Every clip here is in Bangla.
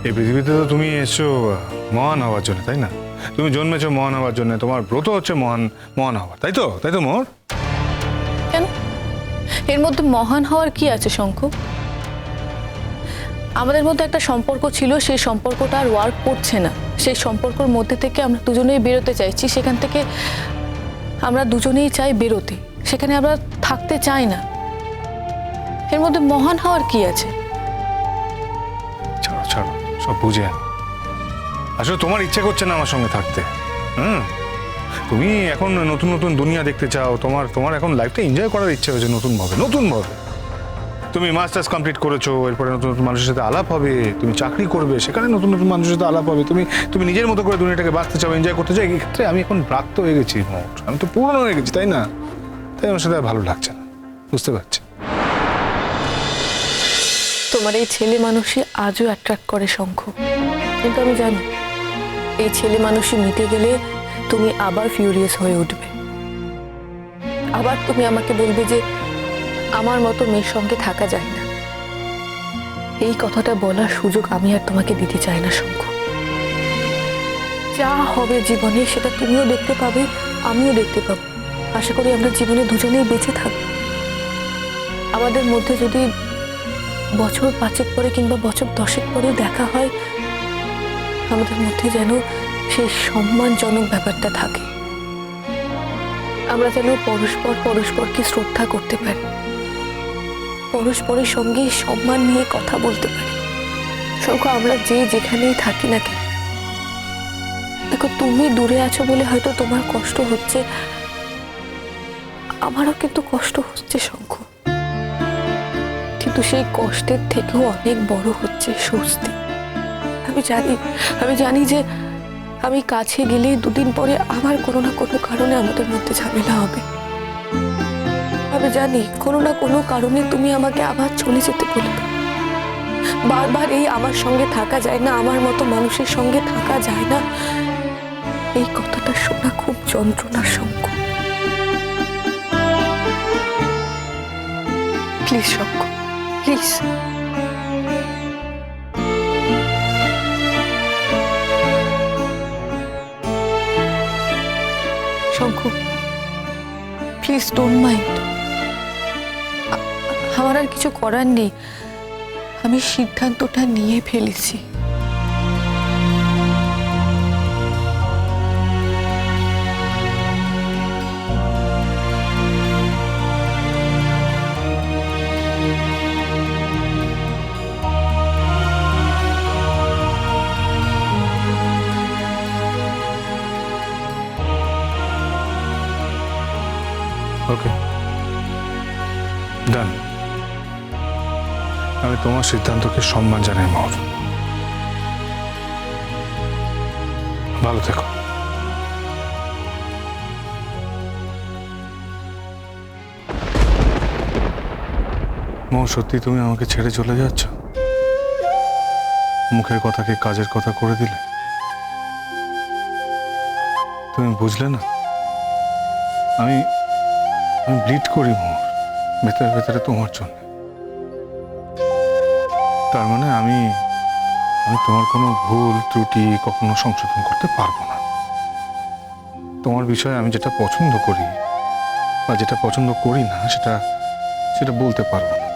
এই পৃথিবীতে তো তুমি এসছো মহান হওয়ার জন্য, তাই না? তুমি জন্মেছো মহান হওয়ার জন্য, তোমার ব্রত হচ্ছে মহান মহান হওয়ার, তাই তো? তাই তো মোহর? কেন এর মধ্যে মহান হওয়ার কি আছে শঙ্কু? আমাদের মধ্যে একটা সম্পর্ক ছিল, সেই সম্পর্কটা আর ওয়ার্ক করছে না। সেই সম্পর্কের মধ্যে থেকে আমরা দুজনেই বেরোতে চাইছি, সেখান থেকে আমরা দুজনেই চাই বেরোতে, সেখানে আমরা থাকতে চাই না। এর মধ্যে মহান হওয়ার কি আছে? ছাড়ো ছাড়ো, সব বুঝে আমি। আসলে তোমার ইচ্ছে করছে না আমার সঙ্গে থাকতে। তুমি এখন নতুন নতুন দুনিয়া দেখতে চাও, তোমার এখন লাইফটা এনজয় করার ইচ্ছে হয়েছে নতুন ভাবে। তুমি মাস্টার্স কমপ্লিট করেছো, এরপরে নতুন নতুন মানুষের সাথে আলাপ হবে, তুমি চাকরি করবে, সেখানে নতুন নতুন মানুষের সাথে আলাপ হবে, তুমি নিজের মতো করে দুনিয়াটাকে বাঁচতে চাও, এনজয় করতে চাও। এই ক্ষেত্রে আমি এখন প্রাপ্ত হয়ে গেছি, আমি তো পুরনো হয়ে গেছি, তাই না? তাই আমার সাথে আর ভালো লাগছে না, বুঝতে পারছি। তোমার এই ছেলে মানুষই আজও অ্যাট্রাক্ট করে শঙ্কু, কিন্তু আমি জানি এই ছেলে মানুষই মিটে গেলে তুমি আবার ফিউরিয়াস হয়ে উঠবে। আবার তুমি আমাকে বলবে যে আমার মতো মেয়ের সঙ্গে থাকা যায় না। এই কথাটা বলার সুযোগ আমি আর তোমাকে দিতে চাই না শঙ্কু। যা হবে জীবনে সেটা তুমিও দেখতে পাবে, আমিও দেখতে পাবো। আশা করি আমরা জীবনে দুজনেই বেঁচে থাকবো। আমাদের মধ্যে যদি বছর 5 পরে কিংবা বছর 10 পরে দেখা হয়, আমাদের মধ্যে যেন সেই সম্মানজনক ব্যাপারটা থাকে। আমরা যেন পরস্পরকে শ্রদ্ধা করতে পারি, পরস্পরের সঙ্গে সম্মান নিয়ে কথা বলতে পারি। শঙ্কু, আমরা যেখানেই থাকি না কেন, দেখো তুমি দূরে আছো বলে হয়তো তোমার কষ্ট হচ্ছে, আমারও কিন্তু কষ্ট হচ্ছে শঙ্কু, কিন্তু সেই কষ্টের থেকেও অনেক বড় হচ্ছে স্বস্তি। আমি জানি যে আমি কাছে গেলে 2 দিন পরে আবার কোনো না কোনো কারণে আমাদের মধ্যে ঝামেলা হবে। আমি জানি কোনো না কোনো কারণে তুমি আমাকে আবার চলে যেতে বলবে। বারবার এই আমার সঙ্গে থাকা যায় না, আমার মতো মানুষের সঙ্গে থাকা যায় না, এই কথাটা শোনা খুব যন্ত্রণার শঙ্কু। প্লিজ শঙ্কু, প্লিজ। শঙ্কু, প্লিজ ডোন্ট মাইন্ড। আমার আর কিছু করার নেই, আমি সিদ্ধান্তটা নিয়ে ফেলেছি। ওকে, ডান। আমি তোমার সিদ্ধান্তকে সম্মান জানাই মোহর। ভালো থেকো। মোহর, সত্যি তুমি আমাকে ছেড়ে চলে যাচ্ছ? মুখের কথাকে কাজের কথা করে দিলে। তুমি বুঝলে না, আমি ব্লিড করি মোহর, ভেতরে ভেতরে তোমার জন্য। তার মানে আমি তোমার কোনো ভুল ত্রুটি কখনো সংশোধন করতে পারবো না। তোমার বিষয়ে আমি যেটা পছন্দ করি বা যেটা পছন্দ করি না সেটা বলতে পারবো না।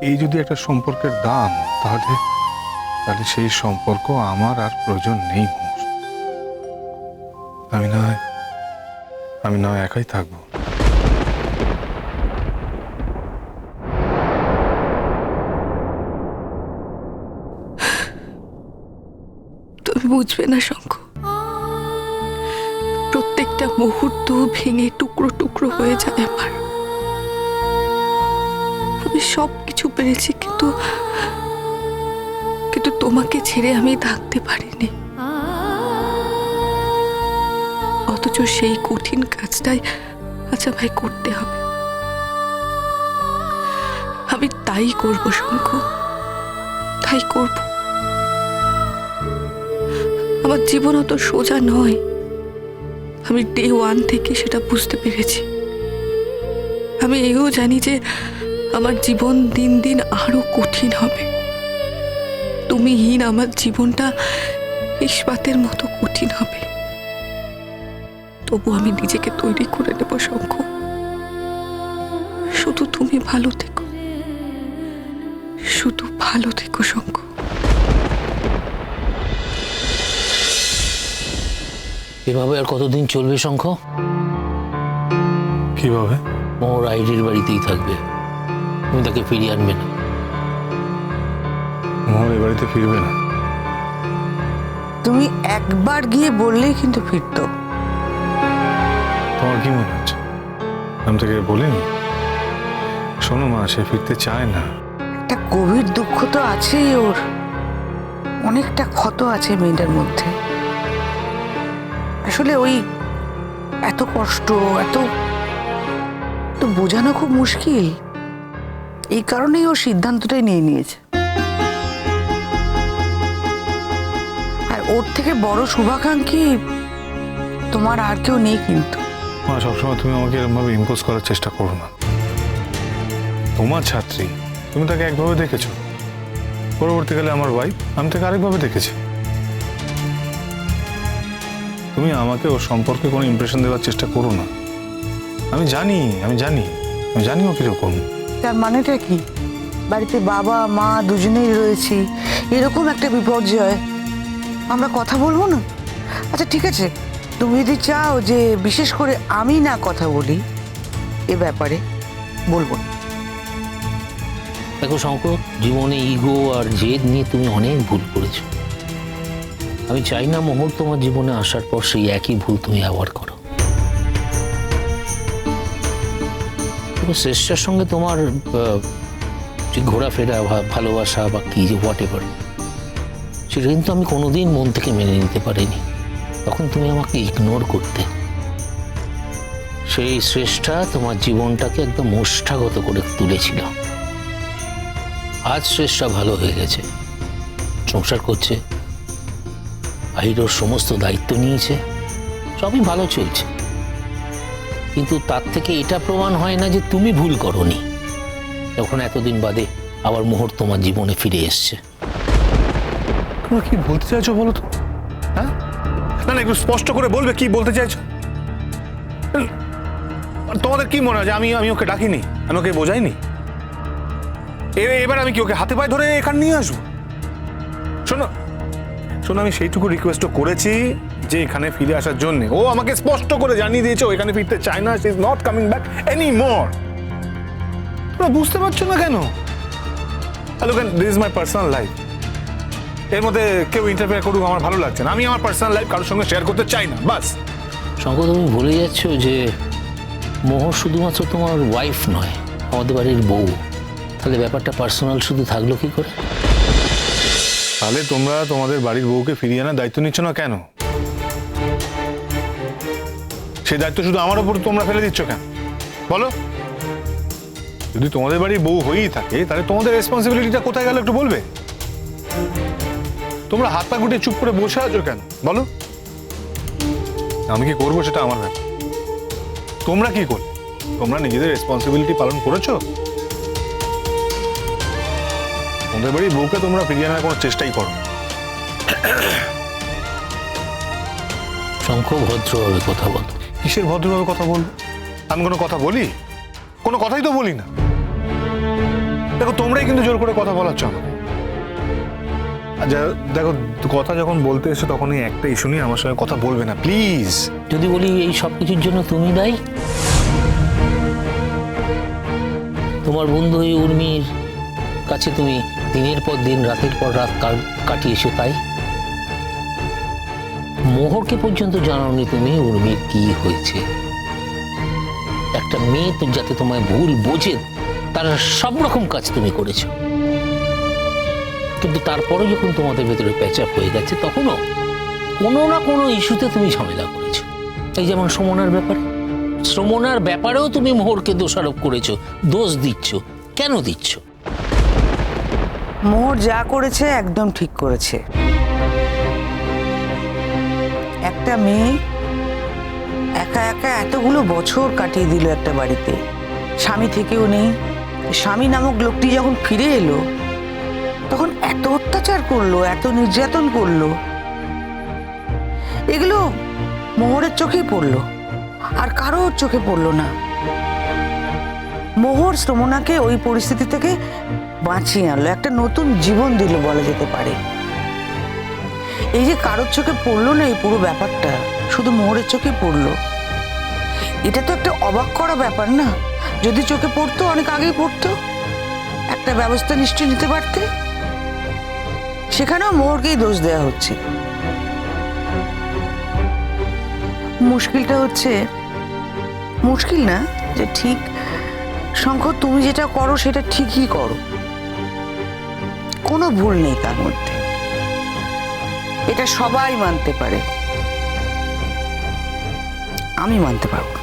এই যদি একটা সম্পর্কের দাম, তাহলে সেই সম্পর্ক আমার আর প্রয়োজন নেই মোহর। আমি না একাই থাকবো। তুমি বুঝবে না শঙ্কু, প্রত্যেকটা মুহূর্ত ভেঙে টুকরো টুকরো হয়ে যায় আমার। আমি সবকিছু পেরেছি, কিন্তু তোমাকে ছেড়ে আমি থাকতে পারিনি। অথচ সেই কঠিন কাজটাই আচ্ছা ভাই করতে হবে। আমি তাই করব শঙ্কু, তাই করব। আমার জীবন অত সোজা নয়, আমি ডে 1 থেকে সেটা বুঝতে পেরেছি। আমি এও জানি যে আমার জীবন দিন দিন আরো কঠিন হবে, তুমিহীন আমার জীবনটা ইস্পাতের মতো কঠিন হবে, তবু আমি নিজেকে তৈরি করে নেব শঙ্খ। শুধু তুমি ভালো থেকো, শুধু ভালো থেকো শঙ্খ। এভাবে আর কতদিন চলবে শঙ্খ? কিভাবে? মোহর আইডির বাড়িতেই থাকবে, তুমি তাকে ফিরিয়ে আনবে না। মোহর এ বাড়িতে ফিরবে না? তুমি একবার গিয়ে বললেই কিন্তু ফিরতো। তোমার কি মনে হচ্ছে আমি থেকে বলিনি? শোনো মা, সে ফিরতে চায় না। একটা গভীর দুঃখ তো আছেই ওর, অনেকটা ক্ষত আছে মেয়েটার মধ্যে। আসলে ওই এত কষ্ট, এত তো বোঝানো খুব মুশকিল। এই কারণেই ও সিদ্ধান্তটাই নিয়ে নিয়েছে। আর ওর থেকে বড় শুভাকাঙ্ক্ষী তোমার আর কেউ নেই কিন্তু। মা, সবসময় তুমি আমাকে এরকমভাবে ইম্পোজ করার চেষ্টা করো না। তোমার ছাত্রী, তুমি তাকে একভাবে দেখেছো, পরবর্তীকালে আমার ওয়াইফ আমি তাকে আরেকভাবে দেখেছি। তুমি আমাকে ওর সম্পর্কে কোনো ইমপ্রেশন দেওয়ার চেষ্টা করো না। আমি জানি ও কিরকম। তার মানেটা কি? বাড়িতে বাবা মা দুজনেই রয়েছি, এরকম একটা বিপর্যয় আমরা কথা বলবো না? আচ্ছা ঠিক আছে, তুমি যদি চাও যে বিশেষ করে আমি না কথা বলি এ ব্যাপারে, বলবো না। দেখো শঙ্খ, জীবনে ইগো আর জেদ নিয়ে তুমি অনেক ভুল করেছো। আমি চাই না মোহর তোমার জীবনে আসার পর সেই একই ভুল তুমি আবার করো। শ্রেষ্ঠার সঙ্গে তোমার যে ঘোরাফেরা বা ভালোবাসা বা কি হোয়াট এভার, সেটা কিন্তু আমি কোনোদিন মন থেকে মেনে নিতে পারিনি। তখন তুমি আমাকে ইগনোর করতে। সেই শ্রেষ্ঠা তোমার জীবনটাকে একদম মোষ্ঠাগত করে তুলেছিল। আজ শ্রেষ্ঠা ভালো হয়ে গেছে, সংসার করছে, আহিরোর সমস্ত দায়িত্ব নিয়েছে, সবই ভালো চলছে। কিন্তু তার থেকে এটা প্রমাণ হয় না যে তুমি ভুল করনি যখন এতদিন বাদে আবার মোহর তোমার জীবনে ফিরে এসছে। তোমরা কি বলতে চাইছো বলো তো? হ্যাঁ, না না, একটু স্পষ্ট করে বলবে কি বলতে চাইছো। তোমাদের কি মনে হয় যে আমি ওকে ডাকিনি, আমি ওকে বোঝাইনি? এবার আমি কি ওকে হাতে পায়ে ধরে এখানে নিয়ে আসবো? শোনো, আমি সেইটুকু রিকোয়েস্টও করেছি যে এখানে ফিরে আসার জন্য। ও আমাকে স্পষ্ট করে জানিয়ে দিয়েছে ও এখানে ফিরতে চায় না, she is not coming back any more. তোমরা বুঝতে পারছো না কেন? Hello, this is my personal life. এর মধ্যে কেউ ইন্টারফেয়ার করুক আমার ভালো লাগছে না। আমি আমার পার্সোনাল লাইফ কারোর সঙ্গে শেয়ার করতে চাই না, বাস। শঙ্কর, তুমি ভুলে যাচ্ছ যে মোহর শুধুমাত্র তোমার ওয়াইফ নয়, আমাদের বাড়ির বউ। তাহলে ব্যাপারটা পার্সোনাল শুধু থাকলো কি করে? তাহলে তোমরা তোমাদের বাড়ির বউকে ফিরিয়ে আনার দায়িত্ব নিচ্ছ না কেন? সেই দায়িত্ব শুধু আমার উপর তোমরা ফেলে দিচ্ছ কেন বলো? যদি তোমাদের বাড়ির বউ হয়েই থাকে তাহলে তোমাদের রেসপন্সিবিলিটিটা কোথায় গেল একটু বলবে? তোমরা হাত পা গুটিয়ে চুপ করে বসে আছো কেন বলো? আমি কি করবো সেটা আমার ব্যাপার। তোমরা কি করলে? তোমরা নিজেদের রেসপন্সিবিলিটি পালন করেছো? তোমাদের বাড়ির বউকে তোমরা ফিরিয়ে আনার কোনো চেষ্টাই করো। শঙ্খ, ভদ্রভাবে কথা বল। কিসের ভদ্রভাবে কথা বলবো? আমি কোনো কথা বলি? কোনো কথাই তো বলি না। দেখো, তোমরাই কিন্তু জোর করে কথা বলাচ্ছ আমাকে। দেখো, কথা যখন বলতে এসো তখনই একটা ইস্যু নিয়ে আমার সঙ্গে কথা বলবে না প্লিজ। যদি বলি এই সব কিছুর জন্য তুমি দায়ী, তোমার বন্ধু এই উর্মির কাছে তুমি দিনের পর দিন রাতের পর রাত কাটিয়েছো, তাই মোহরকে পর্যন্ত জানাওনি তুমি উর্মির কি হয়েছে। একটা মেয়ে তো যাতে তোমায় ভুল বোঝে তার সব রকম কাজ তুমি করেছো, কিন্তু তারপরে যখন তোমাদের ভেতরে প্যাচআপ হয়ে গেছে তখনও কোনো না কোনো ইস্যুতে তুমি ঝামেলা করেছো। এই যেমন শ্রমণার ব্যাপারেও তুমি মোহরকে দোষারোপ করেছো, দোষ দিচ্ছ। কেন দিচ্ছ? মোহর যা করেছে একদম ঠিক করেছে। একটা মেয়ে একা একা এতগুলো বছর কাটিয়ে দিল একটা বাড়িতে, স্বামী থেকেও নেই। স্বামী নামক লোকটি যখন ফিরে এলো তখন এত অত্যাচার করলো, এত নির্যাতন করলো, এগুলো মোহরের চোখেই পড়লো, আর কারোর চোখে পড়লো না। মোহর শ্রমণাকে ওই পরিস্থিতি থেকে বাঁচিয়ে আনলো, একটা নতুন জীবন দিল বলা যেতে পারে। এই যে কারোর চোখে পড়লো না এই পুরো ব্যাপারটা, শুধু মোহরের চোখে পড়লো, এটা তো একটা অবাক করা ব্যাপার না? যদি চোখে পড়তো অনেক আগেই পড়তো, একটা ব্যবস্থা নিশ্চয়ই নিতে পারতে। সেখানেও মোহরকেই দোষ দেওয়া হচ্ছে। মুশকিলটা হচ্ছে, মুশকিল না যে ঠিক শঙ্খ, তুমি যেটা করো সেটা ঠিকই করো, কোনো ভুল নেই তার মধ্যে, এটা সবাই মানতে পারে, আমি মানতে পারবো না।